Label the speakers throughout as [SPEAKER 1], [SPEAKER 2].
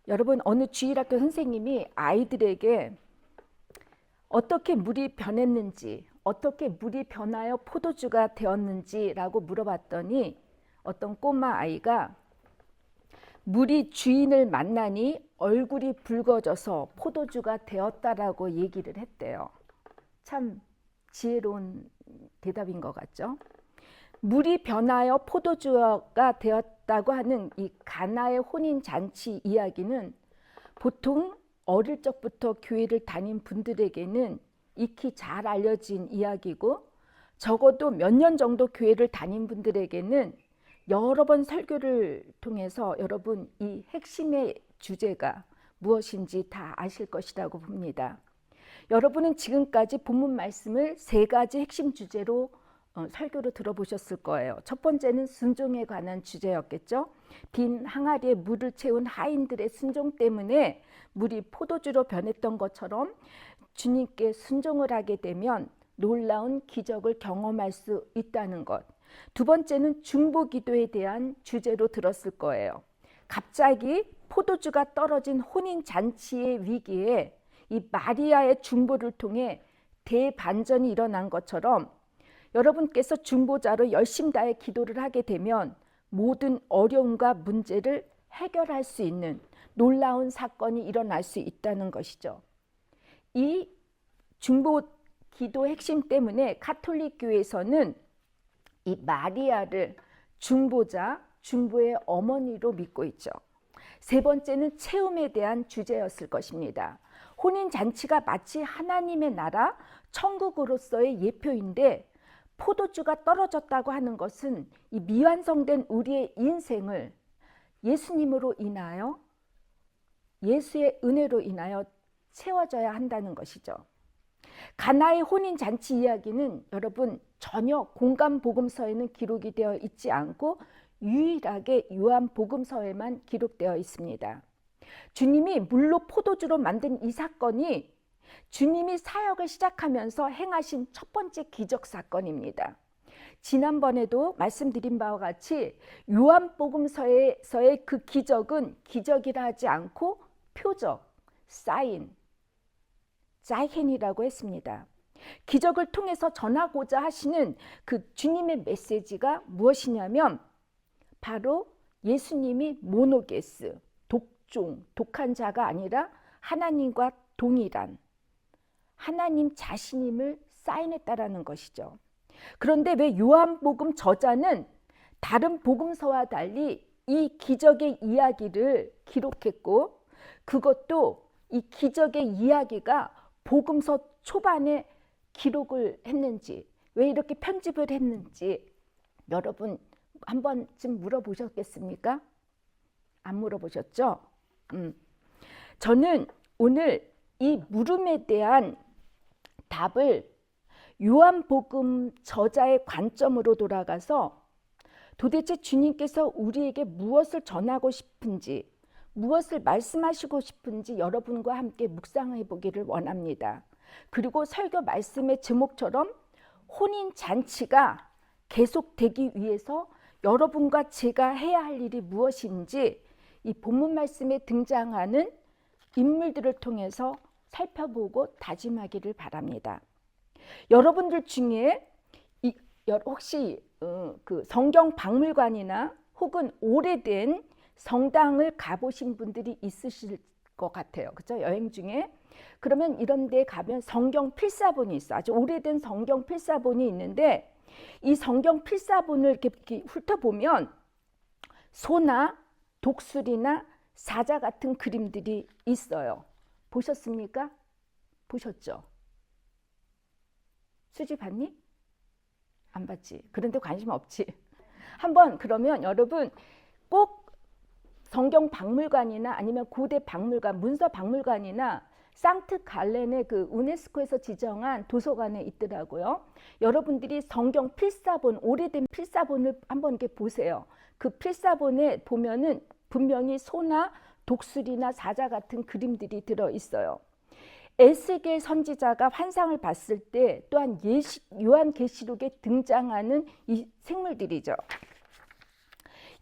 [SPEAKER 1] 여러분, 어느 주일학교 선생님이 아이들에게 어떻게 물이 변했는지, 어떻게 물이 변하여 포도주가 되었는지라고 물어봤더니 어떤 꼬마 아이가 물이 주인을 만나니 얼굴이 붉어져서 포도주가 되었다라고 얘기를 했대요. 참 지혜로운 대답인 것 같죠? 물이 변하여 포도주가 되었다고 하는 이 가나의 혼인잔치 이야기는 보통 어릴 적부터 교회를 다닌 분들에게는 익히 잘 알려진 이야기고, 적어도 몇 년 정도 교회를 다닌 분들에게는 여러 번 설교를 통해서 여러분 이 핵심의 주제가 무엇인지 다 아실 것이라고 봅니다. 여러분은 지금까지 본문 말씀을 세 가지 핵심 주제로 설교로 들어보셨을 거예요. 첫 번째는 순종에 관한 주제였겠죠. 빈 항아리에 물을 채운 하인들의 순종 때문에 물이 포도주로 변했던 것처럼 주님께 순종을 하게 되면 놀라운 기적을 경험할 수 있다는 것. 두 번째는 중보 기도에 대한 주제로 들었을 거예요. 갑자기 포도주가 떨어진 혼인 잔치의 위기에 이 마리아의 중보를 통해 대반전이 일어난 것처럼 여러분께서 중보자로 열심 다해 기도를 하게 되면 모든 어려움과 문제를 해결할 수 있는 놀라운 사건이 일어날 수 있다는 것이죠. 이 중보 기도 핵심 때문에 가톨릭 교회에서는 이 마리아를 중보자, 중보의 어머니로 믿고 있죠. 세 번째는 체험에 대한 주제였을 것입니다. 혼인잔치가 마치 하나님의 나라, 천국으로서의 예표인데 포도주가 떨어졌다고 하는 것은 이 미완성된 우리의 인생을 예수님으로 인하여, 예수의 은혜로 인하여 채워져야 한다는 것이죠. 가나의 혼인잔치 이야기는 여러분 전혀 공간복음서에는 기록이 되어 있지 않고 유일하게 요한복음서에만 기록되어 있습니다. 주님이 물로 포도주로 만든 이 사건이 주님이 사역을 시작하면서 행하신 첫 번째 기적 사건입니다. 지난번에도 말씀드린 바와 같이 요한복음서에서의 그 기적은 기적이라 하지 않고 표적, 사인, 자이헨이라고 했습니다. 기적을 통해서 전하고자 하시는 그 주님의 메시지가 무엇이냐면 바로 예수님이 모노게스, 독종, 독한 자가 아니라 하나님과 동일한 하나님 자신임을 사인했다라는 것이죠. 그런데 왜 요한복음 저자는 다른 복음서와 달리 이 기적의 이야기를 기록했고, 그것도 이 기적의 이야기가 복음서 초반에 기록을 했는지, 왜 이렇게 편집을 했는지 여러분 한 번쯤 물어보셨겠습니까? 안 물어보셨죠? 저는 오늘 이 물음에 대한 답을 요한복음 저자의 관점으로 돌아가서 도대체 주님께서 우리에게 무엇을 전하고 싶은지, 무엇을 말씀하시고 싶은지 여러분과 함께 묵상해 보기를 원합니다. 그리고 설교 말씀의 제목처럼 혼인잔치가 계속되기 위해서 여러분과 제가 해야 할 일이 무엇인지 이 본문 말씀에 등장하는 인물들을 통해서 살펴보고 다짐하기를 바랍니다. 여러분들 중에 혹시 그 성경 박물관이나 혹은 오래된 성당을 가보신 분들이 있으실 것 같아요. 그렇죠? 여행 중에. 그러면 이런 데 가면 성경 필사본이 있어. 아주 오래된 성경 필사본이 있는데 이 성경 필사본을 이렇게 훑어보면 소나 독수리나 사자 같은 그림들이 있어요. 보셨습니까? 보셨죠? 수지 봤니? 안 봤지. 그런데 관심 없지. 한번 그러면 여러분 꼭 성경 박물관이나 아니면 고대 박물관, 문서 박물관이나 상트 갈렌의 그 유네스코에서 지정한 도서관에 있더라고요. 여러분들이 성경 필사본, 오래된 필사본을 한번 이렇게 보세요. 그 필사본에 보면은 분명히 소나 독수리나 사자 같은 그림들이 들어 있어요. 에스겔 선지자가 환상을 봤을 때 또한 요한계시록에 등장하는 이 생물들이죠.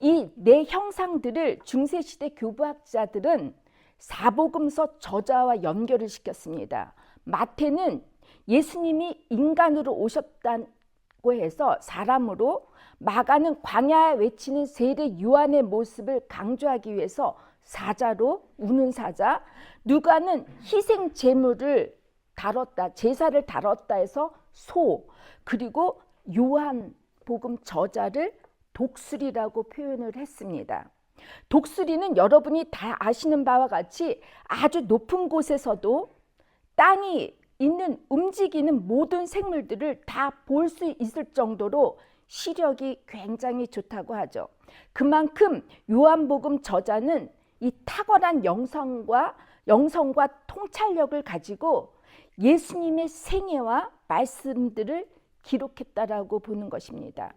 [SPEAKER 1] 이 네 형상들을 중세시대 교부학자들은 사복음서 저자와 연결을 시켰습니다. 마태는 예수님이 인간으로 오셨다고 해서 사람으로, 마가는 광야에 외치는 세례 요한의 모습을 강조하기 위해서 사자로, 우는 사자, 누가는 희생 제물을 다뤘다, 제사를 다뤘다 해서 소, 그리고 요한복음 저자를 독수리라고 표현을 했습니다. 독수리는 여러분이 다 아시는 바와 같이 아주 높은 곳에서도 땅이 있는 움직이는 모든 생물들을 다 볼 수 있을 정도로 시력이 굉장히 좋다고 하죠. 그만큼 요한복음 저자는 이 탁월한 영성과 통찰력을 가지고 예수님의 생애와 말씀들을 기록했다라고 보는 것입니다.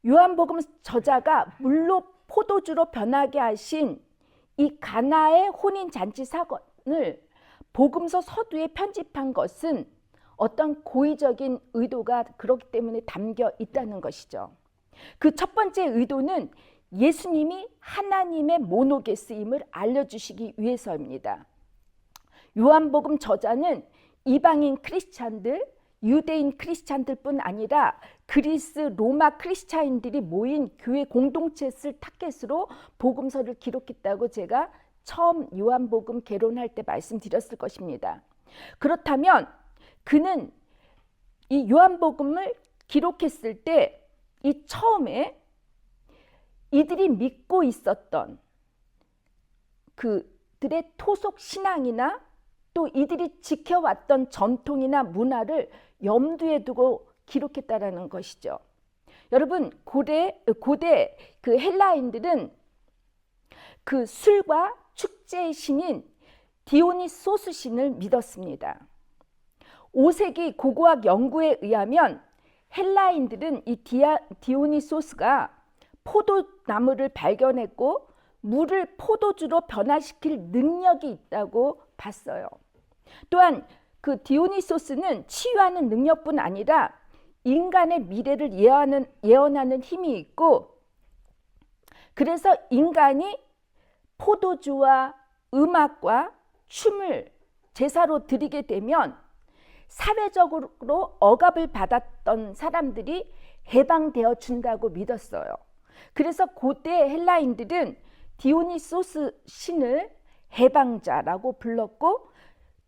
[SPEAKER 1] 요한복음 저자가 물로 포도주로 변하게 하신 이 가나의 혼인잔치 사건을 복음서 서두에 편집한 것은 어떤 고의적인 의도가 그렇기 때문에 담겨 있다는 것이죠. 그 첫 번째 의도는 예수님이 하나님의 모노게스임을 알려주시기 위해서입니다. 요한복음 저자는 이방인 크리스찬들, 유대인 크리스찬들뿐 아니라 그리스 로마 크리스찬들이 모인 교회 공동체를 타겟으로 복음서를 기록했다고 제가 처음 요한복음 개론할 때 말씀드렸을 것입니다. 그렇다면 그는 이 요한복음을 기록했을 때 이 처음에 이들이 믿고 있었던 그들의 토속 신앙이나 또 이들이 지켜왔던 전통이나 문화를 염두에 두고 기록했다라는 것이죠. 여러분, 고대 그 헬라인들은 그 술과 축제의 신인 디오니소스 신을 믿었습니다. 5세기 고고학 연구에 의하면 헬라인들은 이 디오니소스가 포도나무를 발견했고 물을 포도주로 변화시킬 능력이 있다고 봤어요. 또한 그 디오니소스는 치유하는 능력뿐 아니라 인간의 미래를 예언하는 힘이 있고, 그래서 인간이 포도주와 음악과 춤을 제사로 드리게 되면 사회적으로 억압을 받았던 사람들이 해방되어 준다고 믿었어요. 그래서 고대 헬라인들은 디오니소스 신을 해방자라고 불렀고,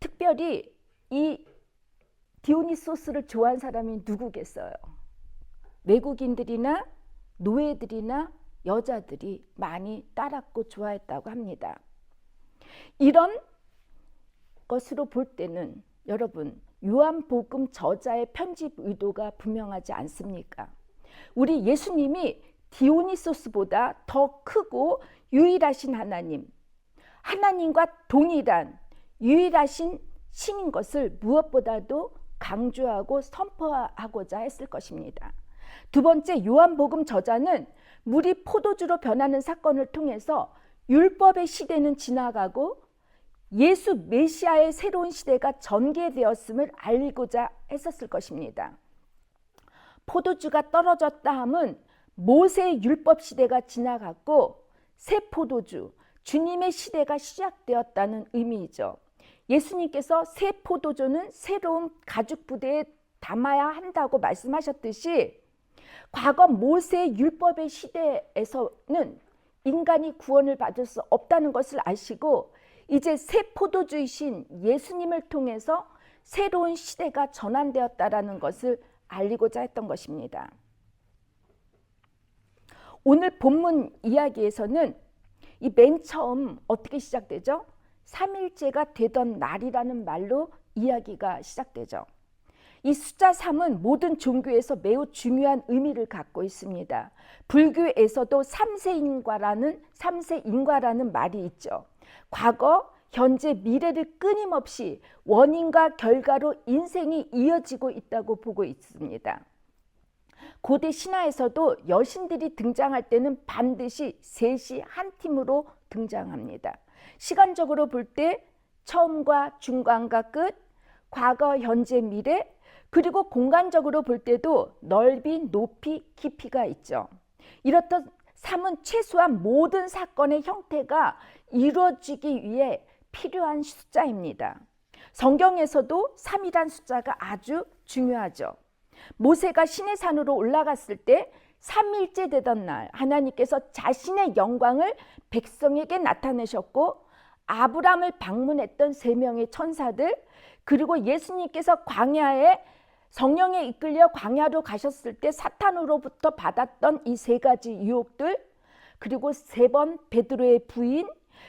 [SPEAKER 1] 특별히 이 디오니소스를 좋아하는 사람이 누구겠어요? 외국인들이나 노예들이나 여자들이 많이 따랐고 좋아했다고 합니다. 이런 것으로 볼 때는 여러분, 요한복음 저자의 편집 의도가 분명하지 않습니까? 우리 예수님이 디오니소스보다 더 크고 유일하신 하나님과 동일한 유일하신 신인 것을 무엇보다도 강조하고 선포하고자 했을 것입니다. 두 번째, 요한복음 저자는 물이 포도주로 변하는 사건을 통해서 율법의 시대는 지나가고 예수 메시아의 새로운 시대가 전개되었음을 알고자 했었을 것입니다. 포도주가 떨어졌다 함은 모세의 율법 시대가 지나갔고 새 포도주, 주님의 시대가 시작되었다는 의미이죠. 예수님께서 새 포도주는 새로운 가죽 부대에 담아야 한다고 말씀하셨듯이 과거 모세의 율법의 시대에서는 인간이 구원을 받을 수 없다는 것을 아시고 이제 새 포도주이신 예수님을 통해서 새로운 시대가 전환되었다라는 것을 알리고자 했던 것입니다. 오늘 본문 이야기에서는 이 맨 처음 어떻게 시작되죠? 3일째가 되던 날이라는 말로 이야기가 시작되죠. 이 숫자 3은 모든 종교에서 매우 중요한 의미를 갖고 있습니다. 불교에서도 삼세인과라는 말이 있죠. 과거, 현재, 미래를 끊임없이 원인과 결과로 인생이 이어지고 있다고 보고 있습니다. 고대 신화에서도 여신들이 등장할 때는 반드시 셋이 한 팀으로 등장합니다. 시간적으로 볼 때 처음과 중간과 끝, 과거, 현재, 미래, 그리고 공간적으로 볼 때도 넓이, 높이, 깊이가 있죠. 이렇듯 3은 최소한 모든 사건의 형태가 이루어지기 위해 필요한 숫자입니다. 성경에서도 3이란 숫자가 아주 중요하죠. 모세가 시내산으로 올라갔을 때 3일째 되던 날 하나님께서 자신의 영광을 백성에게 나타내셨고, 아브라함을 방문했던 3명의 천사들, 그리고 예수님께서 광야에 성령에 이끌려 광야로 가셨을 때 사탄으로부터 받았던 이 3가지 유혹들, 그리고 3번 베드로의 부인,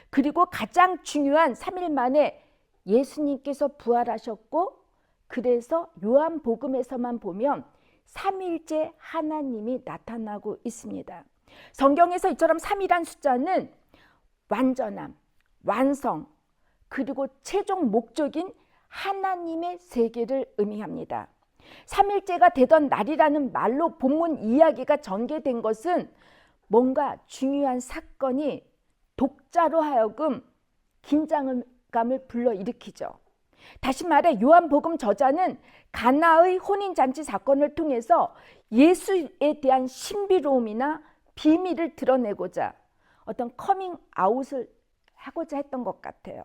[SPEAKER 1] 그리고 가장 중요한 3일 만에 예수님께서 부활하셨고, 그래서 요한복음에서만 보면 3일째 하나님이 나타나고 있습니다. 성경에서 이처럼 3이란 숫자는 완전함, 완성, 그리고 최종 목적인 하나님의 세계를 의미합니다. 3일째가 되던 날이라는 말로 본문 이야기가 전개된 것은 뭔가 중요한 사건이 독자로 하여금 긴장감을 불러일으키죠. 다시 말해 요한복음 저자는 가나의 혼인잔치 사건을 통해서 예수에 대한 신비로움이나 비밀을 드러내고자 어떤 커밍아웃을 하고자 했던 것 같아요.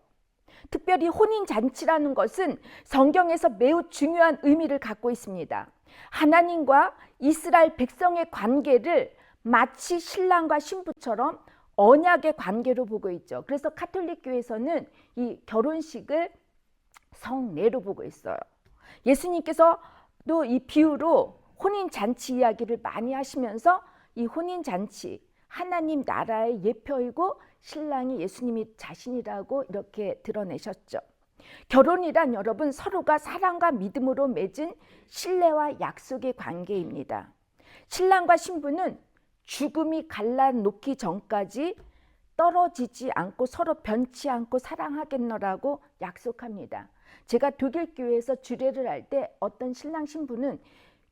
[SPEAKER 1] 특별히 혼인잔치라는 것은 성경에서 매우 중요한 의미를 갖고 있습니다. 하나님과 이스라엘 백성의 관계를 마치 신랑과 신부처럼 언약의 관계로 보고 있죠. 그래서 가톨릭 교회에서는 이 결혼식을 성례로 보고 있어요. 예수님께서도 이 비유로 혼인잔치 이야기를 많이 하시면서 이 혼인잔치, 하나님 나라의 예표이고 신랑이 예수님이 자신이라고 이렇게 드러내셨죠. 결혼이란 여러분 서로가 사랑과 믿음으로 맺은 신뢰와 약속의 관계입니다. 신랑과 신부는 죽음이 갈라놓기 전까지 떨어지지 않고 서로 변치 않고 사랑하겠노라고 약속합니다. 제가 독일 교회에서 주례를 할 때 어떤 신랑 신부는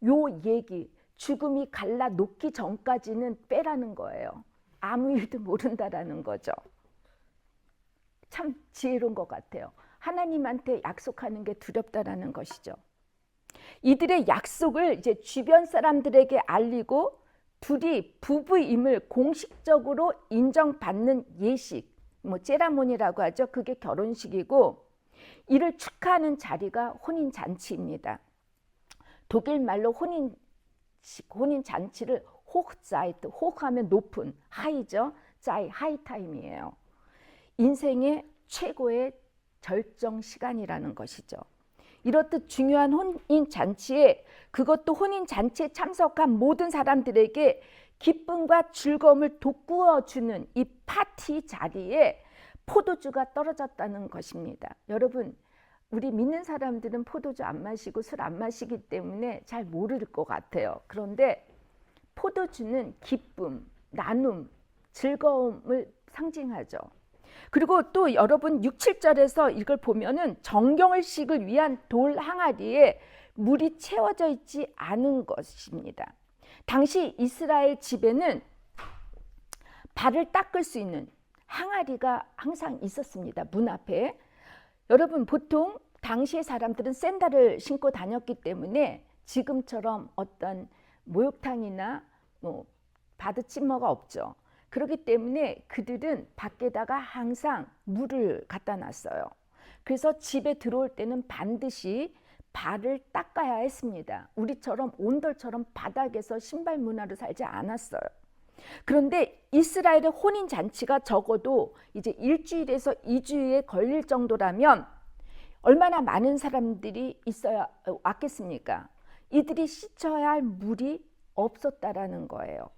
[SPEAKER 1] 요 얘기, 죽음이 갈라놓기 전까지는 빼라는 거예요. 아무 일도 모른다라는 거죠. 참 지혜로운 것 같아요. 하나님한테 약속하는 게 두렵다라는 것이죠. 이들의 약속을 이제 주변 사람들에게 알리고 둘이 부부임을 공식적으로 인정받는 예식, 세라모니라고 하죠. 그게 결혼식이고, 이를 축하하는 자리가 혼인잔치입니다. 독일 말로 혼인잔치를 호흐자이트, 호흐하면 높은, 하이죠. 자이, 하이타임이에요. 인생의 최고의 절정 시간이라는 것이죠. 이렇듯 중요한 혼인잔치에, 그것도 혼인잔치에 참석한 모든 사람들에게 기쁨과 즐거움을 돋구어주는 이 파티 자리에 포도주가 떨어졌다는 것입니다. 여러분, 우리 믿는 사람들은 포도주 안 마시고 술 안 마시기 때문에 잘 모를 것 같아요. 그런데 포도주는 기쁨, 나눔, 즐거움을 상징하죠. 그리고 또 여러분 6, 7절에서 이걸 보면은 정경을 식을 위한 돌 항아리에 물이 채워져 있지 않은 것입니다. 당시 이스라엘 집에는 발을 닦을 수 있는 항아리가 항상 있었습니다. 문 앞에. 여러분 보통 당시의 사람들은 샌들을 신고 다녔기 때문에 지금처럼 어떤 목욕탕이나 바드침머가 없죠. 그렇기 때문에 그들은 밖에다가 항상 물을 갖다 놨어요. 그래서 집에 들어올 때는 반드시 발을 닦아야 했습니다. 우리처럼 온돌처럼 바닥에서 신발 문화로 살지 않았어요. 그런데 이스라엘의 혼인잔치가 적어도 이제 1주일에서 2주일에 걸릴 정도라면 얼마나 많은 사람들이 있어야 왔겠습니까? 이들이 씻어야 할 물이 없었다라는 거예요.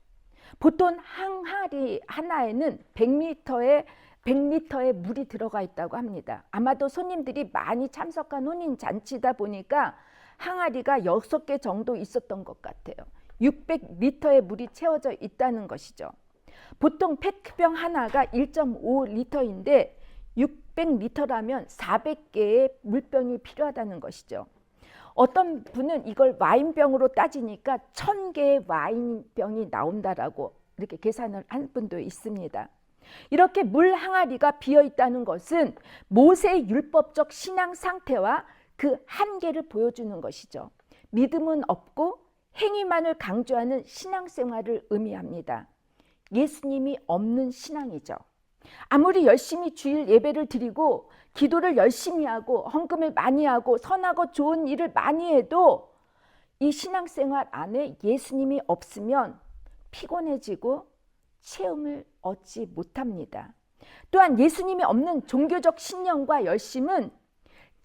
[SPEAKER 1] 보통 항아리 하나에는 100리터의 물이 들어가 있다고 합니다. 아마도 손님들이 많이 참석한 혼인잔치다 보니까 항아리가 6개 정도 있었던 것 같아요. 600리터의 물이 채워져 있다는 것이죠. 보통 페트병 하나가 1.5리터인데 600리터라면 400개의 물병이 필요하다는 것이죠. 어떤 분은 이걸 와인병으로 따지니까 1000개의 와인병이 나온다라고 이렇게 계산을 한 분도 있습니다. 이렇게 물 항아리가 비어 있다는 것은 모세의 율법적 신앙 상태와 그 한계를 보여주는 것이죠. 믿음은 없고 행위만을 강조하는 신앙생활을 의미합니다. 예수님이 없는 신앙이죠. 아무리 열심히 주일 예배를 드리고 기도를 열심히 하고 헌금을 많이 하고 선하고 좋은 일을 많이 해도 이 신앙생활 안에 예수님이 없으면 피곤해지고 체험을 얻지 못합니다. 또한 예수님이 없는 종교적 신념과 열심은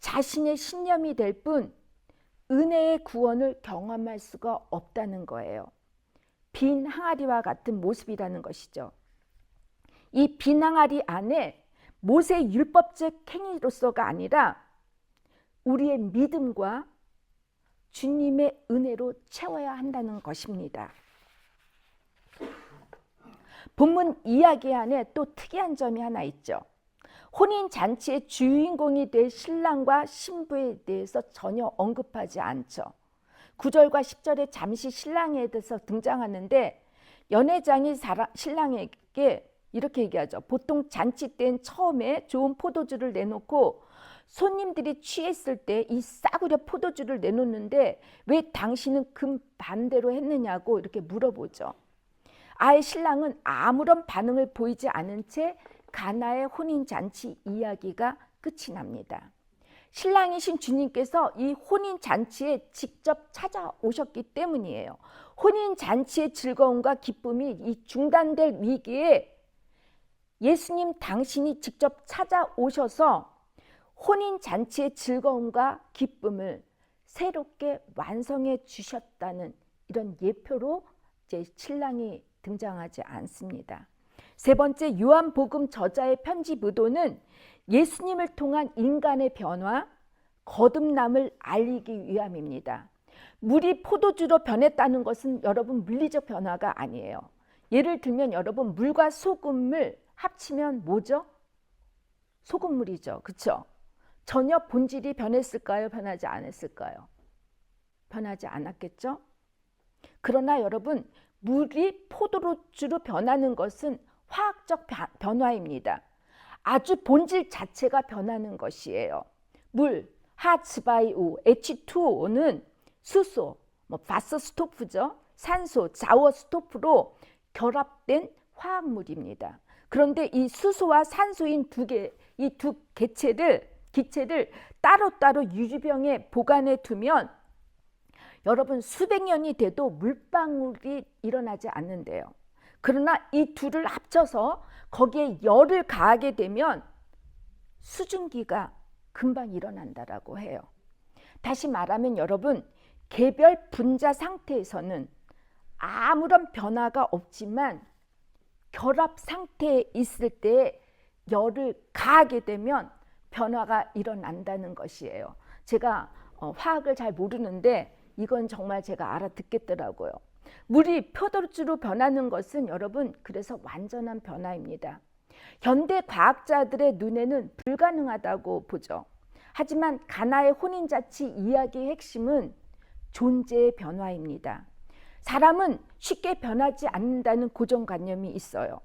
[SPEAKER 1] 자신의 신념이 될 뿐 은혜의 구원을 경험할 수가 없다는 거예요. 빈 항아리와 같은 모습이라는 것이죠. 이 빈 항아리 안에 모세의 율법적 행위로서가 아니라 우리의 믿음과 주님의 은혜로 채워야 한다는 것입니다. 본문 이야기 안에 또 특이한 점이 하나 있죠. 혼인잔치의 주인공이 될 신랑과 신부에 대해서 전혀 언급하지 않죠. 9절과 10절에 잠시 신랑에 대해서 등장하는데 연회장이 신랑에게 이렇게 얘기하죠. 보통 잔치 때는 처음에 좋은 포도주를 내놓고 손님들이 취했을 때 이 싸구려 포도주를 내놓는데 왜 당신은 금반대로 했느냐고 이렇게 물어보죠. 아예 신랑은 아무런 반응을 보이지 않은 채 가나의 혼인잔치 이야기가 끝이 납니다. 신랑이신 주님께서 이 혼인잔치에 직접 찾아오셨기 때문이에요. 혼인잔치의 즐거움과 기쁨이 이 중단될 위기에 예수님 당신이 직접 찾아오셔서 혼인잔치의 즐거움과 기쁨을 새롭게 완성해 주셨다는 이런 예표로 이제 신랑이 등장하지 않습니다. 세 번째, 요한복음 저자의 편집 의도는 예수님을 통한 인간의 변화, 거듭남을 알리기 위함입니다. 물이 포도주로 변했다는 것은 여러분 물리적 변화가 아니에요. 예를 들면 여러분 물과 소금을 합치면 뭐죠? 소금물이죠. 그렇죠? 전혀 본질이 변했을까요? 변하지 않았을까요? 변하지 않았겠죠? 그러나 여러분 물이 포도주로 변하는 것은 화학적 변화입니다. 아주 본질 자체가 변하는 것이에요. 물, H2O, H2O는 수소, 바스스토프죠. 산소, 자워스토프로 결합된 화학물입니다. 그런데 이 수소와 산소인 이 두 기체를 따로따로 유리병에 보관해 두면 여러분 수백 년이 돼도 물방울이 일어나지 않는데요. 그러나 이 둘을 합쳐서 거기에 열을 가하게 되면 수증기가 금방 일어난다라고 해요. 다시 말하면 여러분 개별 분자 상태에서는 아무런 변화가 없지만 결합 상태에 있을 때 열을 가하게 되면 변화가 일어난다는 것이에요. 제가 화학을 잘 모르는데 이건 정말 제가 알아듣겠더라고요. 물이 포도주로 변하는 것은 여러분 그래서 완전한 변화입니다. 현대 과학자들의 눈에는 불가능하다고 보죠. 하지만 가나의 혼인잔치 이야기의 핵심은 존재의 변화입니다. 사람은 쉽게 변하지 않는다는 고정관념이 있어요.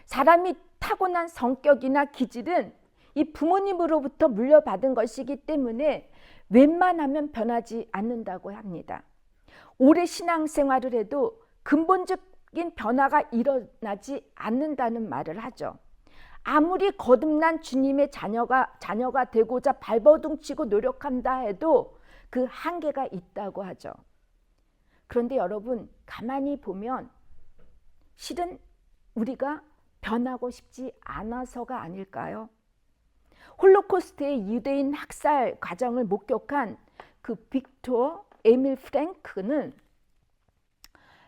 [SPEAKER 1] 사람이 타고난 성격이나 기질은 이 부모님으로부터 물려받은 것이기 때문에 웬만하면 변하지 않는다고 합니다. 오래 신앙생활을 해도 근본적인 변화가 일어나지 않는다는 말을 하죠. 아무리 거듭난 주님의 자녀가 되고자 발버둥치고 노력한다 해도 그 한계가 있다고 하죠. 그런데 여러분 가만히 보면 실은 우리가 변하고 싶지 않아서가 아닐까요? 홀로코스트의 유대인 학살 과정을 목격한 그 빅토 에밀 프랭크는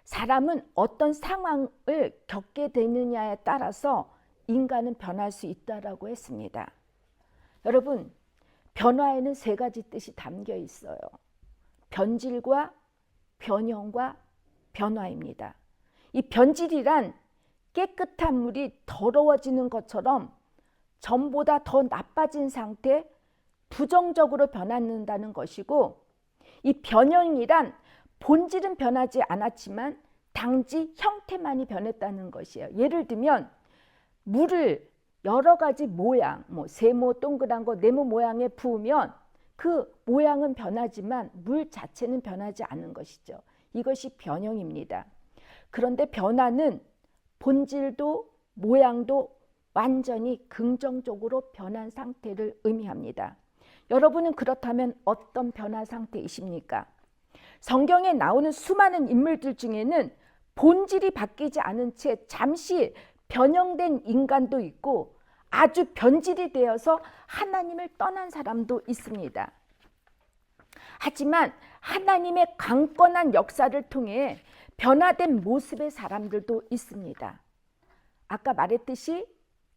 [SPEAKER 1] 사람은 어떤 상황을 겪게 되느냐에 따라서 인간은 변할 수 있다라고 했습니다. 여러분 변화에는 세 가지 뜻이 담겨 있어요. 변질과 변형과 변화입니다. 이 변질이란 깨끗한 물이 더러워지는 것처럼 전보다 더 나빠진 상태, 부정적으로 변한다는 것이고, 이 변형이란 본질은 변하지 않았지만 단지 형태만이 변했다는 것이에요. 예를 들면 물을 여러 가지 모양, 세모, 동그란 거, 네모 모양에 부으면 그 모양은 변하지만 물 자체는 변하지 않는 것이죠. 이것이 변형입니다. 그런데 변화는 본질도 모양도 완전히 긍정적으로 변한 상태를 의미합니다. 여러분은 그렇다면 어떤 변화 상태이십니까? 성경에 나오는 수많은 인물들 중에는 본질이 바뀌지 않은 채 잠시 변형된 인간도 있고 아주 변질이 되어서 하나님을 떠난 사람도 있습니다. 하지만 하나님의 강권한 역사를 통해 변화된 모습의 사람들도 있습니다. 아까 말했듯이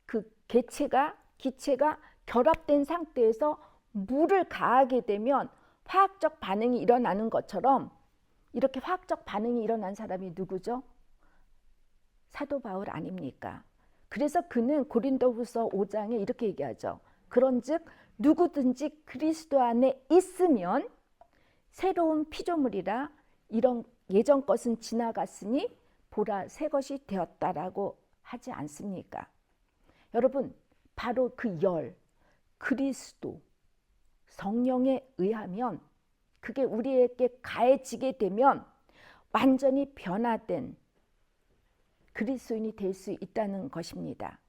[SPEAKER 1] 그 기체가 결합된 상태에서 물을 가하게 되면 화학적 반응이 일어나는 것처럼 이렇게 화학적 반응이 일어난 사람이 누구죠? 사도 바울 아닙니까? 그래서 그는 고린도후서 5장에 이렇게 얘기하죠. 그런즉 누구든지 그리스도 안에 있으면 새로운 피조물이라 이런 예전 것은 지나갔으니 보라 새 것이 되었다라고 하지 않습니까? 여러분, 바로 그 열, 그리스도, 성령에 의하면 그게 우리에게 가해지게 되면 완전히 변화된 그리스도인이 될 수 있다는 것입니다.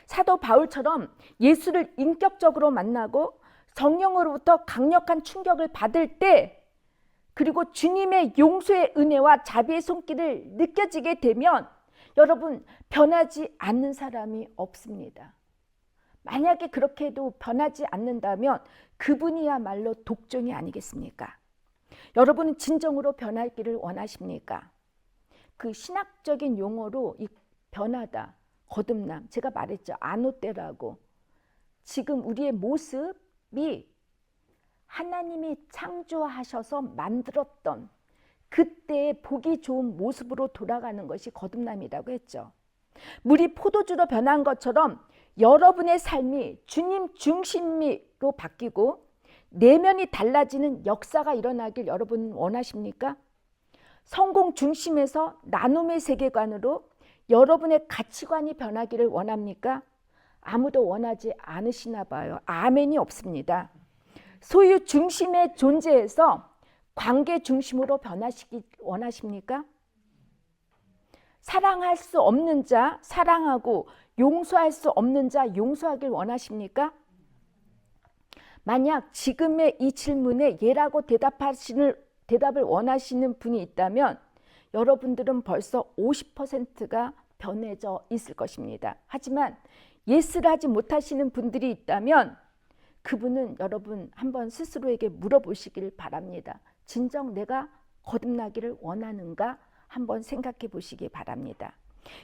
[SPEAKER 1] 사도 바울처럼 예수를 인격적으로 만나고 성령으로부터 강력한 충격을 받을 때 그리고 주님의 용서의 은혜와 자비의 손길을 느껴지게 되면 여러분 변하지 않는 사람이 없습니다. 만약에 그렇게 해도 변하지 않는다면 그분이야말로 독종이 아니겠습니까? 여러분은 진정으로 변하기를 원하십니까? 그 신학적인 용어로 이 변하다, 거듭남, 제가 말했죠. 아노떼라고. 지금 우리의 모습이 하나님이 창조하셔서 만들었던 그때의 보기 좋은 모습으로 돌아가는 것이 거듭남이라고 했죠. 물이 포도주로 변한 것처럼 여러분의 삶이 주님 중심으로 바뀌고 내면이 달라지는 역사가 일어나길 여러분 원하십니까? 성공 중심에서 나눔의 세계관으로 여러분의 가치관이 변하기를 원합니까? 아무도 원하지 않으시나 봐요. 아멘이 없습니다. 소유 중심의 존재에서 관계 중심으로 변하시기 원하십니까? 사랑할 수 없는 자 사랑하고 용서할 수 없는 자 용서하길 원하십니까? 만약 지금의 이 질문에 예라고 대답을 원하시는 분이 있다면 여러분들은 벌써 50%가 변해져 있을 것입니다. 하지만 예스를 하지 못하시는 분들이 있다면 그분은 여러분 한번 스스로에게 물어보시길 바랍니다. 진정 내가 거듭나기를 원하는가 한번 생각해 보시기 바랍니다.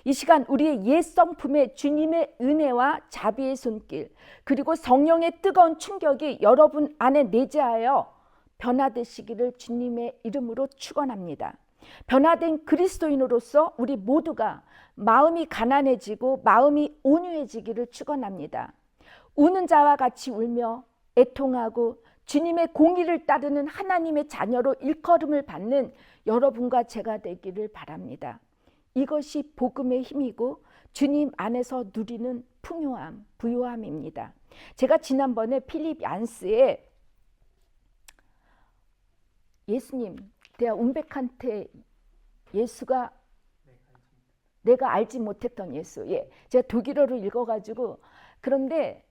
[SPEAKER 1] 이 시간 우리의 옛 성품의 주님의 은혜와 자비의 손길 그리고 성령의 뜨거운 충격이 여러분 안에 내재하여 변화되시기를 주님의 이름으로 축원합니다. 변화된 그리스도인으로서 우리 모두가 마음이 가난해지고 마음이 온유해지기를 축원합니다. 우는 자와 같이 울며 애통하고 주님의 공의를 따르는 하나님의 자녀로 일컬음을 받는 여러분과 제가 되기를 바랍니다. 이것이 복음의 힘이고 주님 안에서 누리는 풍요함, 부요함입니다. 제가 지난번에 필립 얀스의 예수님, 내가 운백한테 예수가 내가 알지 못했던 예수. 예, 제가 독일어로 읽어가지고 그런데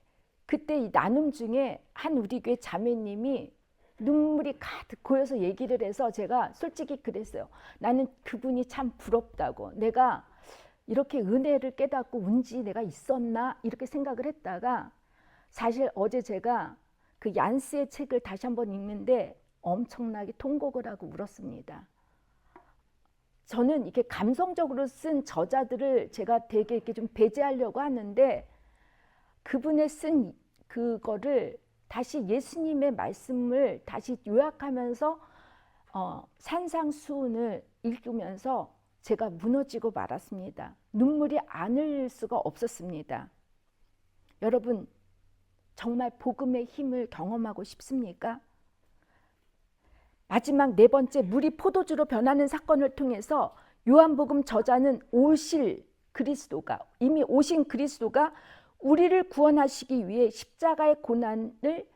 [SPEAKER 1] 그때 이 나눔 중에 한 우리 교회 자매님이 눈물이 가득 고여서 얘기를 해서 제가 솔직히 그랬어요. 나는 그분이 참 부럽다고. 내가 이렇게 은혜를 깨닫고 운지 내가 있었나 이렇게 생각을 했다가 사실 어제 제가 그 얀스의 책을 다시 한번 읽는데 엄청나게 통곡을 하고 울었습니다. 저는 이렇게 감성적으로 쓴 저자들을 제가 되게 이렇게 좀 배제하려고 하는데 그분의 쓴 그거를 다시 예수님의 말씀을 다시 요약하면서 산상수훈을 읽으면서 제가 무너지고 말았습니다. 눈물이 안 흘릴 수가 없었습니다. 여러분 정말 복음의 힘을 경험하고 싶습니까? 마지막 네 번째, 물이 포도주로 변하는 사건을 통해서 요한복음 저자는 이미 오신 그리스도가 우리를 구원하시기 위해 십자가의 고난을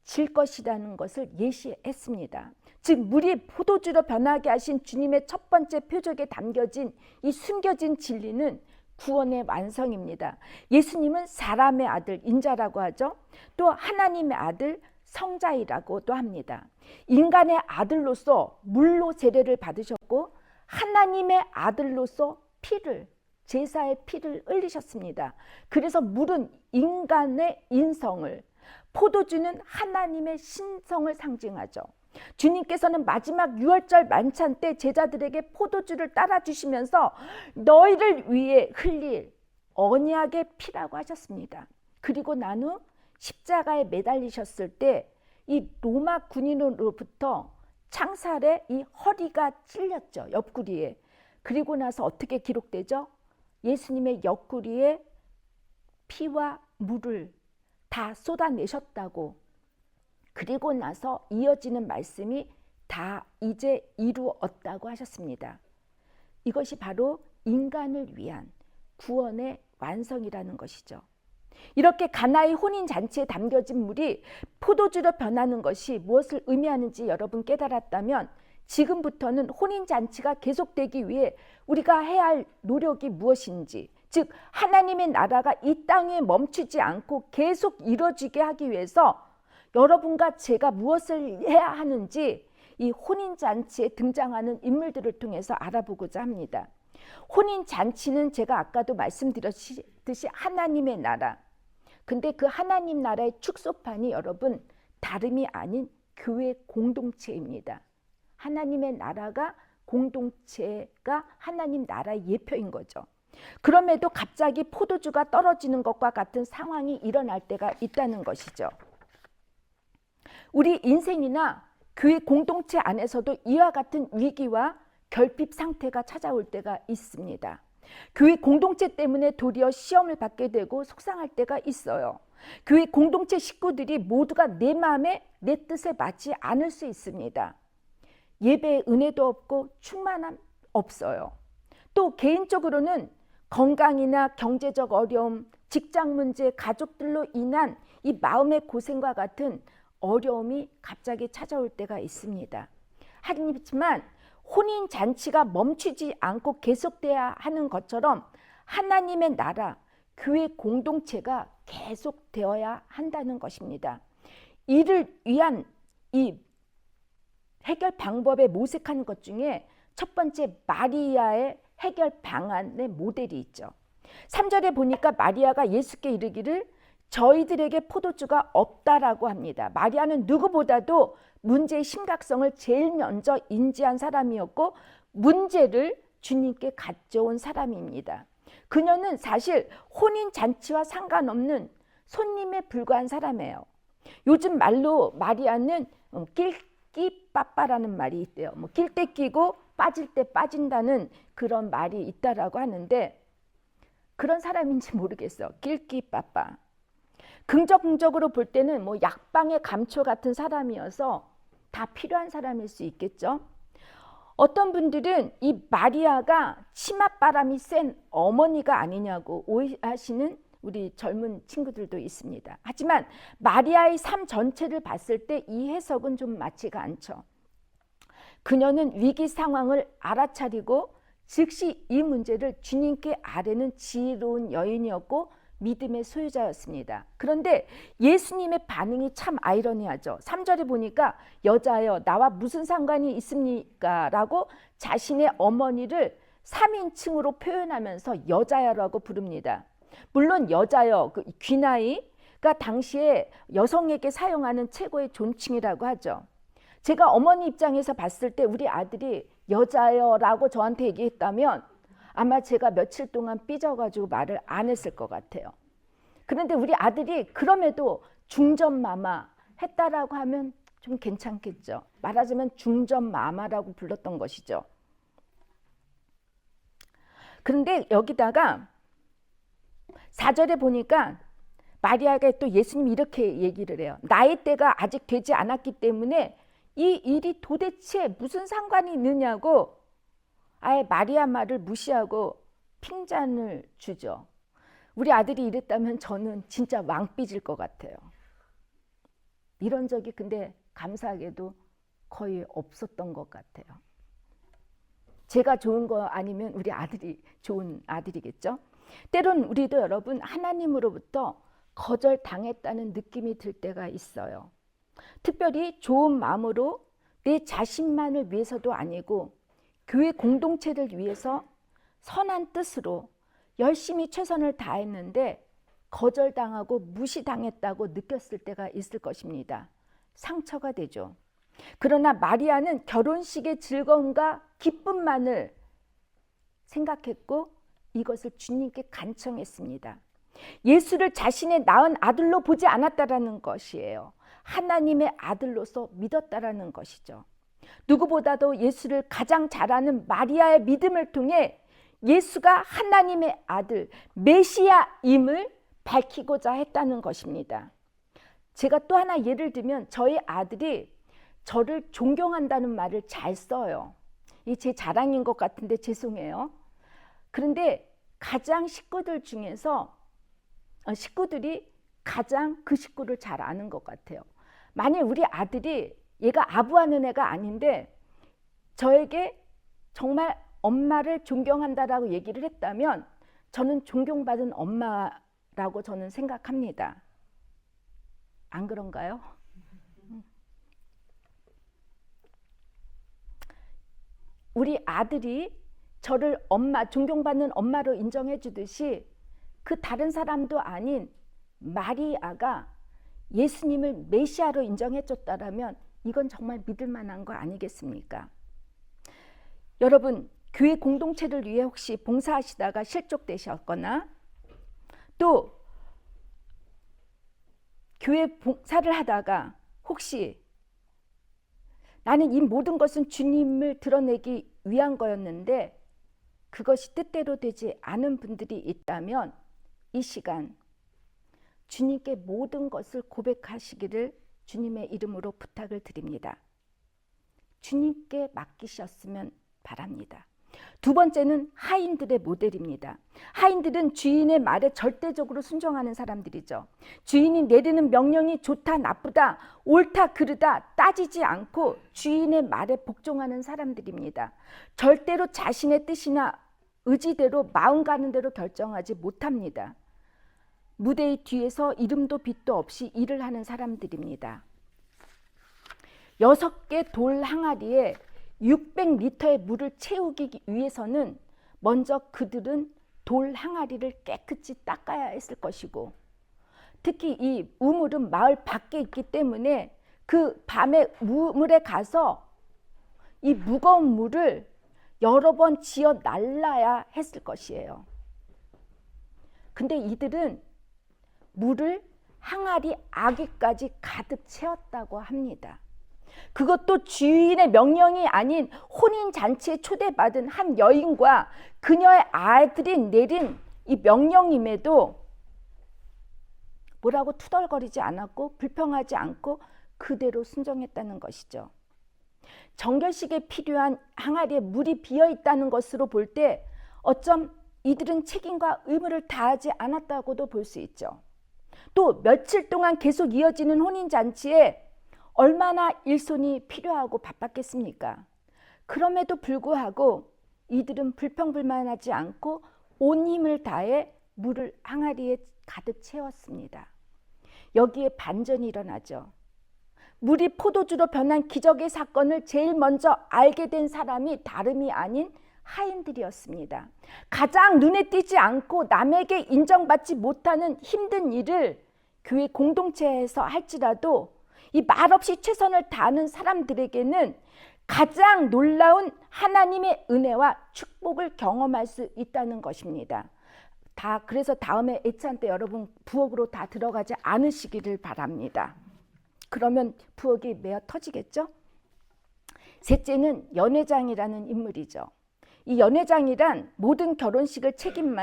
[SPEAKER 1] 질 것이라는 것을 예시했습니다. 즉 물이 포도주로 변하게 하신 주님의 첫 번째 표적에 담겨진 이 숨겨진 진리는 구원의 완성입니다. 예수님은 사람의 아들 인자라고 하죠. 또 하나님의 아들 성자이라고도 합니다. 인간의 아들로서 물로 세례를 받으셨고 하나님의 아들로서 제사의 피를 흘리셨습니다. 그래서 물은 인간의 인성을, 포도주는 하나님의 신성을 상징하죠. 주님께서는 마지막 유월절 만찬 때 제자들에게 포도주를 따라 주시면서 너희를 위해 흘릴 언약의 피라고 하셨습니다. 그리고 난 후 십자가에 매달리셨을 때 이 로마 군인으로부터 창살에 이 허리가 찔렸죠. 옆구리에. 그리고 나서 어떻게 기록되죠? 예수님의 옆구리에 피와 물을 다 쏟아내셨다고. 그리고 나서 이어지는 말씀이 다 이제 이루었다고 하셨습니다. 이것이 바로 인간을 위한 구원의 완성이라는 것이죠. 이렇게 가나의 혼인잔치에 담겨진 물이 포도주로 변하는 것이 무엇을 의미하는지 여러분 깨달았다면 지금부터는 혼인잔치가 계속되기 위해 우리가 해야 할 노력이 무엇인지, 즉 하나님의 나라가 이 땅에 멈추지 않고 계속 이루어지게 하기 위해서 여러분과 제가 무엇을 해야 하는지 이 혼인잔치에 등장하는 인물들을 통해서 알아보고자 합니다. 혼인잔치는 제가 아까도 말씀드렸듯이 하나님의 나라. 근데 그 하나님 나라의 축소판이 여러분 다름이 아닌 교회 공동체입니다. 하나님의 나라가 공동체가 하나님 나라의 예표인 거죠. 그럼에도 갑자기 포도주가 떨어지는 것과 같은 상황이 일어날 때가 있다는 것이죠. 우리 인생이나 교회 공동체 안에서도 이와 같은 위기와 결핍 상태가 찾아올 때가 있습니다. 교회 공동체 때문에 도리어 시험을 받게 되고 속상할 때가 있어요. 교회 공동체 식구들이 모두가 내 마음에 내 뜻에 맞지 않을 수 있습니다. 예배에 은혜도 없고 충만함 없어요. 또 개인적으로는 건강이나 경제적 어려움, 직장 문제, 가족들로 인한 이 마음의 고생과 같은 어려움이 갑자기 찾아올 때가 있습니다. 하지만 혼인잔치가 멈추지 않고 계속돼야 하는 것처럼 하나님의 나라, 교회 공동체가 계속되어야 한다는 것입니다. 이를 위한 이 해결 방법에 모색하는 것 중에 첫 번째 마리아의 해결 방안의 모델이 있죠. 3절에 보니까 마리아가 예수께 이르기를 저희들에게 포도주가 없다라고 합니다. 마리아는 누구보다도 문제의 심각성을 제일 먼저 인지한 사람이었고 문제를 주님께 가져온 사람입니다. 그녀는 사실 혼인잔치와 상관없는 손님에 불과한 사람이에요. 요즘 말로 마리아는 낄끼빠빠라는 말이 있대요. 낄 때 끼고 빠질 때 빠진다는 그런 말이 있다라고 하는데 그런 사람인지 모르겠어. 낄끼빠빠. 긍정적으로 볼 때는 약방의 감초 같은 사람이어서 다 필요한 사람일 수 있겠죠. 어떤 분들은 이 마리아가 치맛바람이 센 어머니가 아니냐고 오해하시는 우리 젊은 친구들도 있습니다. 하지만 마리아의 삶 전체를 봤을 때 이 해석은 좀 맞지가 않죠. 그녀는 위기 상황을 알아차리고 즉시 이 문제를 주님께 아뢰는 지혜로운 여인이었고 믿음의 소유자였습니다. 그런데 예수님의 반응이 참 아이러니하죠. 3절에 보니까 여자여 나와 무슨 상관이 있습니까? 라고 자신의 어머니를 3인칭으로 표현하면서 여자여라고 부릅니다. 물론 여자여, 그 귀나이가 당시에 여성에게 사용하는 최고의 존칭이라고 하죠. 제가 어머니 입장에서 봤을 때 우리 아들이 여자여라고 저한테 얘기했다면 아마 제가 며칠 동안 삐져가지고 말을 안 했을 것 같아요. 그런데 우리 아들이 그럼에도 중전마마 했다라고 하면 좀 괜찮겠죠. 말하자면 중전마마라고 불렀던 것이죠. 그런데 여기다가 4절에 보니까 마리아가 또 예수님이 이렇게 얘기를 해요. 나의 때가 아직 되지 않았기 때문에 이 일이 도대체 무슨 상관이 있느냐고 아예 마리아 말을 무시하고 핀잔을 주죠. 우리 아들이 이랬다면 저는 진짜 왕 삐질 것 같아요. 이런 적이 근데 감사하게도 거의 없었던 것 같아요. 제가 좋은 거 아니면 우리 아들이 좋은 아들이겠죠. 때론 우리도 여러분 하나님으로부터 거절당했다는 느낌이 들 때가 있어요. 특별히 좋은 마음으로 내 자신만을 위해서도 아니고 교회 공동체를 위해서 선한 뜻으로 열심히 최선을 다했는데 거절당하고 무시당했다고 느꼈을 때가 있을 것입니다. 상처가 되죠. 그러나 마리아는 결혼식의 즐거움과 기쁨만을 생각했고 이것을 주님께 간청했습니다. 예수를 자신의 낳은 아들로 보지 않았다라는 것이에요. 하나님의 아들로서 믿었다라는 것이죠. 누구보다도 예수를 가장 잘 아는 마리아의 믿음을 통해 예수가 하나님의 아들 메시아임을 밝히고자 했다는 것입니다. 제가 또 하나 예를 들면 저희 아들이 저를 존경한다는 말을 잘 써요. 이 제 자랑인 것 같은데 죄송해요. 그런데 가장 식구들이 가장 그 식구를 잘 아는 것 같아요. 만약 우리 아들이 얘가 아부하는 애가 아닌데 저에게 정말 엄마를 존경한다라고 얘기를 했다면 저는 존경받은 엄마라고 저는 생각합니다. 안 그런가요? 우리 아들이 저를 존경받는 엄마로 인정해 주듯이 그 다른 사람도 아닌 마리아가 예수님을 메시아로 인정해 줬다라면 이건 정말 믿을 만한 거 아니겠습니까? 여러분, 교회 공동체를 위해 혹시 봉사하시다가 실족되셨거나 또 교회 봉사를 하다가 혹시 나는 이 모든 것은 주님을 드러내기 위한 거였는데 그것이 뜻대로 되지 않은 분들이 있다면 이 시간 주님께 모든 것을 고백하시기를 주님의 이름으로 부탁을 드립니다. 주님께 맡기셨으면 바랍니다. 두 번째는 하인들의 모델입니다. 하인들은 주인의 말에 절대적으로 순종하는 사람들이죠. 주인이 내리는 명령이 좋다 나쁘다 옳다 그르다 따지지 않고 주인의 말에 복종하는 사람들입니다. 절대로 자신의 뜻이나 의지대로 마음 가는 대로 결정하지 못합니다. 무대의 뒤에서 이름도 빛도 없이 일을 하는 사람들입니다. 6개 돌 항아리에 600리터의 물을 채우기 위해서는 먼저 그들은 돌 항아리를 깨끗이 닦아야 했을 것이고 특히 이 우물은 마을 밖에 있기 때문에 그 밤에 우물에 가서 이 무거운 물을 여러 번 지어 날라야 했을 것이에요. 근데 이들은 물을 항아리 아귀까지 가득 채웠다고 합니다. 그것도 주인의 명령이 아닌 혼인잔치에 초대받은 한 여인과 그녀의 아들이 내린 이 명령임에도 뭐라고 투덜거리지 않았고 불평하지 않고 그대로 순종했다는 것이죠. 정결식에 필요한 항아리에 물이 비어 있다는 것으로 볼 때 어쩜 이들은 책임과 의무를 다하지 않았다고도 볼 수 있죠. 또 며칠 동안 계속 이어지는 혼인잔치에 얼마나 일손이 필요하고 바빴겠습니까? 그럼에도 불구하고 이들은 불평불만하지 않고 온 힘을 다해 물을 항아리에 가득 채웠습니다. 여기에 반전이 일어나죠. 물이 포도주로 변한 기적의 사건을 제일 먼저 알게 된 사람이 다름이 아닌 하인들이었습니다. 가장 눈에 띄지 않고 남에게 인정받지 못하는 힘든 일을 교회 공동체에서 할지라도 이 말없이 최선을 다하는 사람들에게는 가장 놀라운 하나님의 은혜와 축복을 경험할 수 있다는 것입니다. 그래서 다음에 애찬 때 여러분 부엌으로 다 들어가지 않으시기를 바랍니다. 그러면 부엌이 메어 터지겠죠? 셋째는 연회장이라는 인물이죠. 이 연회장이란 모든 결혼식을 책임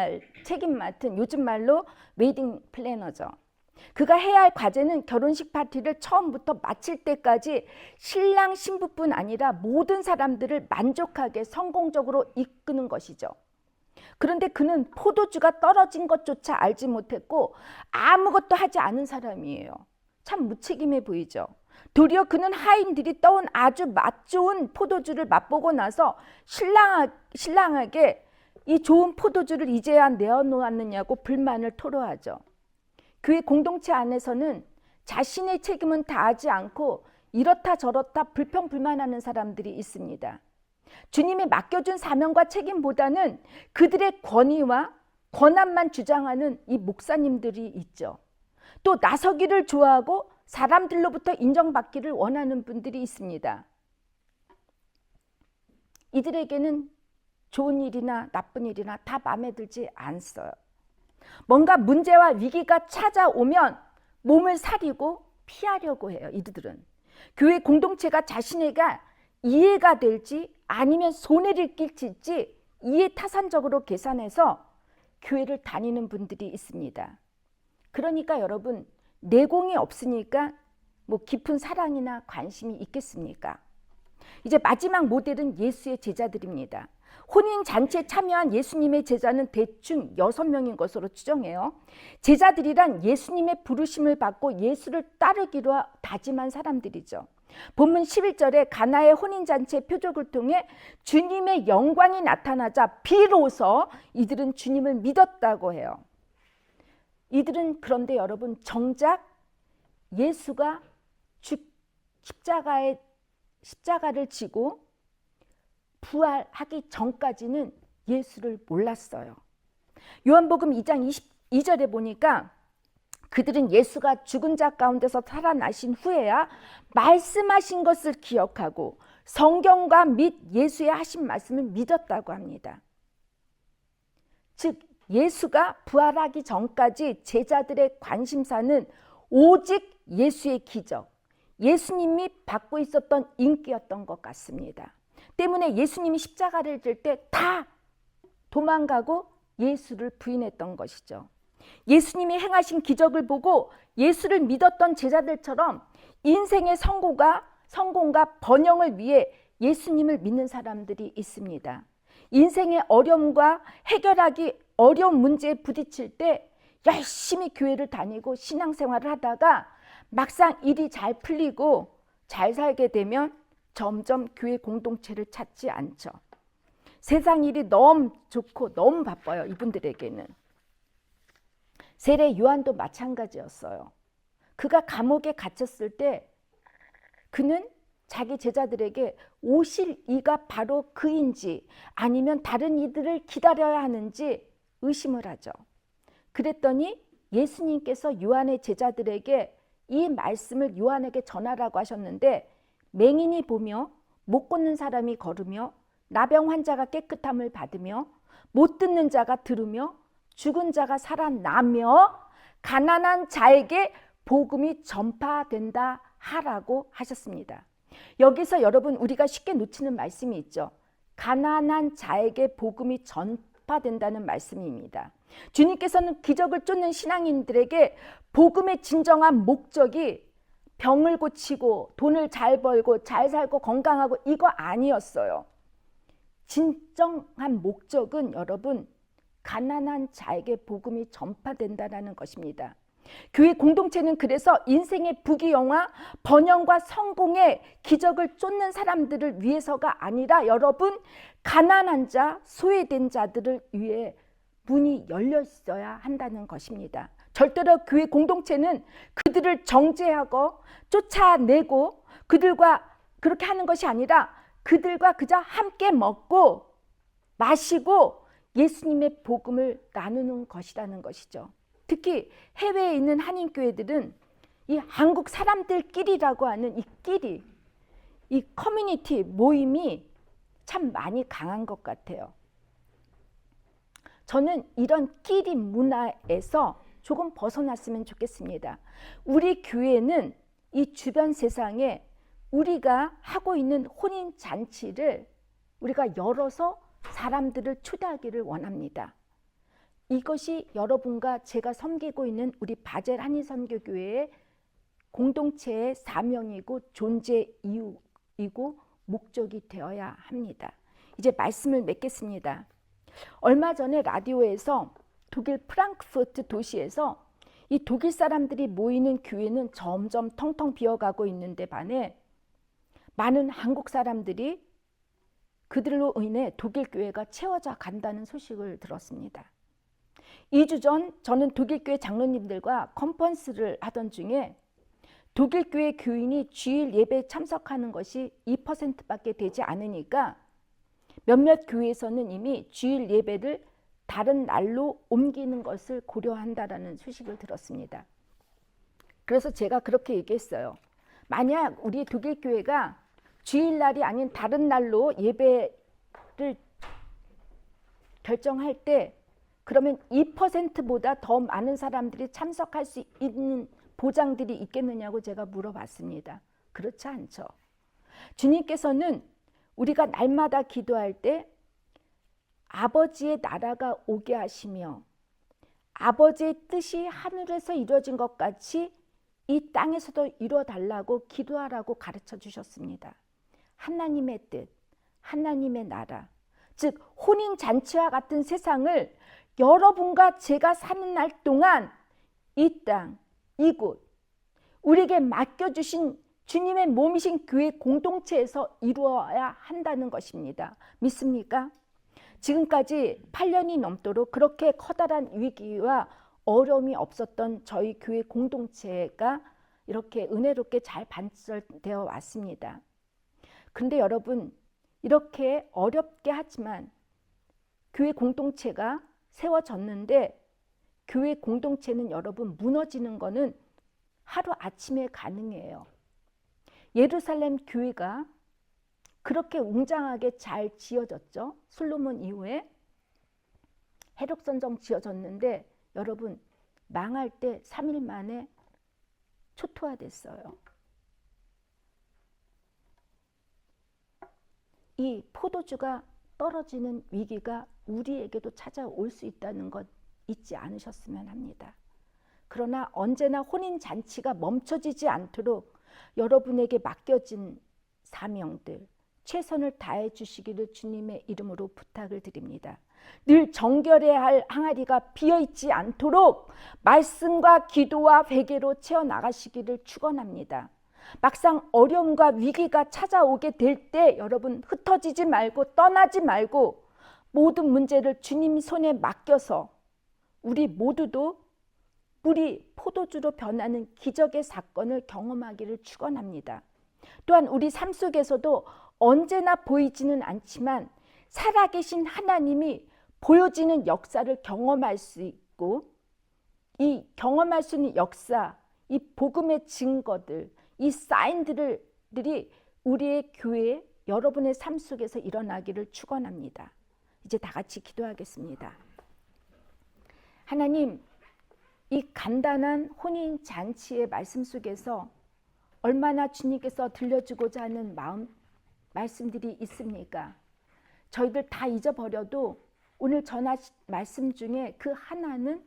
[SPEAKER 1] 맡은 요즘 말로 웨딩 플래너죠. 그가 해야 할 과제는 결혼식 파티를 처음부터 마칠 때까지 신랑 신부뿐 아니라 모든 사람들을 만족하게 성공적으로 이끄는 것이죠. 그런데 그는 포도주가 떨어진 것조차 알지 못했고 아무것도 하지 않은 사람이에요. 참 무책임해 보이죠. 도리어 그는 하인들이 떠온 아주 맛 좋은 포도주를 맛보고 나서 신랑에게 이 좋은 포도주를 이제야 내어놓았느냐고 불만을 토로하죠. 그의 공동체 안에서는 자신의 책임은 다하지 않고 이렇다 저렇다 불평불만하는 사람들이 있습니다. 주님이 맡겨준 사명과 책임보다는 그들의 권위와 권한만 주장하는 이 목사님들이 있죠. 또 나서기를 좋아하고 사람들로부터 인정받기를 원하는 분들이 있습니다. 이들에게는 좋은 일이나 나쁜 일이나 다 마음에 들지 않어요. 뭔가 문제와 위기가 찾아오면 몸을 사리고 피하려고 해요. 이들은. 교회 공동체가 자신에게 이해가 될지 아니면 손해를 끼칠지 이해타산적으로 계산해서 교회를 다니는 분들이 있습니다. 그러니까 여러분, 내공이 없으니까 뭐 깊은 사랑이나 관심이 있겠습니까? 이제 마지막 모델은 예수의 제자들입니다. 혼인잔치에 참여한 예수님의 제자는 대충 6명인 것으로 추정해요. 제자들이란 예수님의 부르심을 받고 예수를 따르기로 다짐한 사람들이죠. 본문 11절에 가나의 혼인잔치의 표적을 통해 주님의 영광이 나타나자 비로소 이들은 주님을 믿었다고 해요. 이들은 그런데 여러분, 정작 예수가 십자가를 지고 부활하기 전까지는 예수를 몰랐어요. 요한복음 2장 22절에 보니까 그들은 예수가 죽은 자 가운데서 살아나신 후에야 말씀하신 것을 기억하고 성경과 및 예수의 하신 말씀을 믿었다고 합니다. 즉 예수가 부활하기 전까지 제자들의 관심사는 오직 예수의 기적, 예수님이 받고 있었던 인기였던 것 같습니다. 때문에 예수님이 십자가를 질 때 다 도망가고 예수를 부인했던 것이죠. 예수님이 행하신 기적을 보고 예수를 믿었던 제자들처럼 인생의 성공과 번영을 위해 예수님을 믿는 사람들이 있습니다. 인생의 어려움과 해결하기 어려운 문제에 부딪힐 때 열심히 교회를 다니고 신앙생활을 하다가 막상 일이 잘 풀리고 잘 살게 되면 점점 교회 공동체를 찾지 않죠. 세상 일이 너무 좋고 너무 바빠요. 이분들에게는. 세례 요한도 마찬가지였어요. 그가 감옥에 갇혔을 때 그는 자기 제자들에게 오실 이가 바로 그인지 아니면 다른 이들을 기다려야 하는지 의심을 하죠. 그랬더니 예수님께서 요한의 제자들에게 이 말씀을 요한에게 전하라고 하셨는데, 맹인이 보며 못 걷는 사람이 걸으며 나병 환자가 깨끗함을 받으며 못 듣는 자가 들으며 죽은 자가 살아나며 가난한 자에게 복음이 전파된다 하라고 하셨습니다. 여기서 여러분, 우리가 쉽게 놓치는 말씀이 있죠. 가난한 자에게 복음이 전파된다는 말씀입니다. 주님께서는 기적을 쫓는 신앙인들에게 복음의 진정한 목적이 병을 고치고 돈을 잘 벌고 잘 살고 건강하고 이거 아니었어요. 진정한 목적은 여러분, 가난한 자에게 복음이 전파된다는 것입니다. 교회 공동체는 그래서 인생의 부귀영화, 번영과 성공의 기적을 쫓는 사람들을 위해서가 아니라 여러분, 가난한 자, 소외된 자들을 위해 문이 열려 있어야 한다는 것입니다. 절대로 교회 공동체는 그들을 정죄하고 쫓아내고 그들과 그렇게 하는 것이 아니라 그들과 그저 함께 먹고 마시고 예수님의 복음을 나누는 것이라는 것이죠. 특히 해외에 있는 한인교회들은 이 한국 사람들끼리라고 하는 이 끼리, 이 커뮤니티 모임이 참 많이 강한 것 같아요. 저는 이런 끼리 문화에서 조금 벗어났으면 좋겠습니다. 우리 교회는 이 주변 세상에 우리가 하고 있는 혼인잔치를 우리가 열어서 사람들을 초대하기를 원합니다. 이것이 여러분과 제가 섬기고 있는 우리 바젤 한인선교교회의 공동체의 사명이고 존재 이유이고 목적이 되어야 합니다. 이제 말씀을 맺겠습니다. 얼마 전에 라디오에서 독일 프랑크푸르트 도시에서 이 독일 사람들이 모이는 교회는 점점 텅텅 비어가고 있는데 반해 많은 한국 사람들이 그들로 인해 독일 교회가 채워져 간다는 소식을 들었습니다. 2주 전 저는 독일 교회 장로님들과 컨퍼런스를 하던 중에 독일 교회 교인이 주일 예배에 참석하는 것이 2%밖에 되지 않으니까 몇몇 교회에서는 이미 주일 예배를 다른 날로 옮기는 것을 고려한다라는 소식을 들었습니다. 그래서 제가 그렇게 얘기했어요. 만약 우리 독일 교회가 주일날이 아닌 다른 날로 예배를 결정할 때 그러면 2%보다 더 많은 사람들이 참석할 수 있는 보장들이 있겠느냐고 제가 물어봤습니다. 그렇지 않죠. 주님께서는 우리가 날마다 기도할 때 아버지의 나라가 오게 하시며 아버지의 뜻이 하늘에서 이루어진 것 같이 이 땅에서도 이루어달라고 기도하라고 가르쳐 주셨습니다. 하나님의 뜻, 하나님의 나라, 즉 혼인잔치와 같은 세상을 여러분과 제가 사는 날 동안 이 땅, 이곳, 우리에게 맡겨주신 주님의 몸이신 교회 공동체에서 이루어야 한다는 것입니다. 믿습니까? 지금까지 8년이 넘도록 그렇게 커다란 위기와 어려움이 없었던 저희 교회 공동체가 이렇게 은혜롭게 잘 반절되어 왔습니다. 그런데 여러분, 이렇게 어렵게 하지만 교회 공동체가 세워졌는데 교회 공동체는 여러분 무너지는 것은 하루아침에 가능해요. 예루살렘 교회가 그렇게 웅장하게 잘 지어졌죠. 솔로몬 이후에 해력선정 지어졌는데 여러분 망할 때 3일 만에 초토화됐어요. 이 포도주가 떨어지는 위기가 우리에게도 찾아올 수 있다는 것 잊지 않으셨으면 합니다. 그러나 언제나 혼인잔치가 멈춰지지 않도록 여러분에게 맡겨진 사명들 최선을 다해 주시기를 주님의 이름으로 부탁을 드립니다. 늘 정결해야 할 항아리가 비어있지 않도록 말씀과 기도와 회개로 채워나가시기를 축원합니다. 막상 어려움과 위기가 찾아오게 될 때 여러분 흩어지지 말고 떠나지 말고 모든 문제를 주님 손에 맡겨서 우리 모두도 물이 포도주로 변하는 기적의 사건을 경험하기를 축원합니다. 또한 우리 삶 속에서도 언제나 보이지는 않지만 살아계신 하나님이 보여지는 역사를 경험할 수 있고 이 경험할 수 있는 역사, 이 복음의 증거들, 이 사인들이 우리의 교회 여러분의 삶 속에서 일어나기를 축원합니다. 이제 다 같이 기도하겠습니다. 하나님, 이 간단한 혼인 잔치의 말씀 속에서 얼마나 주님께서 들려주고자 하는 말씀들이 있습니까? 저희들 다 잊어버려도 오늘 전하신 말씀 중에 그 하나는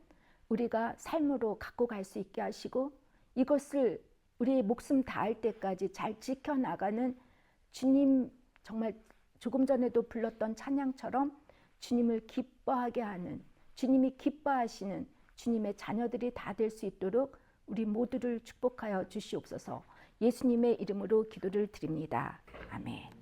[SPEAKER 1] 우리가 삶으로 갖고 갈 수 있게 하시고 이것을 우리의 목숨 다할 때까지 잘 지켜나가는 주님, 정말 조금 전에도 불렀던 찬양처럼 주님을 기뻐하게 하는, 주님이 기뻐하시는 주님의 자녀들이 다 될 수 있도록 우리 모두를 축복하여 주시옵소서. 예수님의 이름으로 기도를 드립니다. 아멘.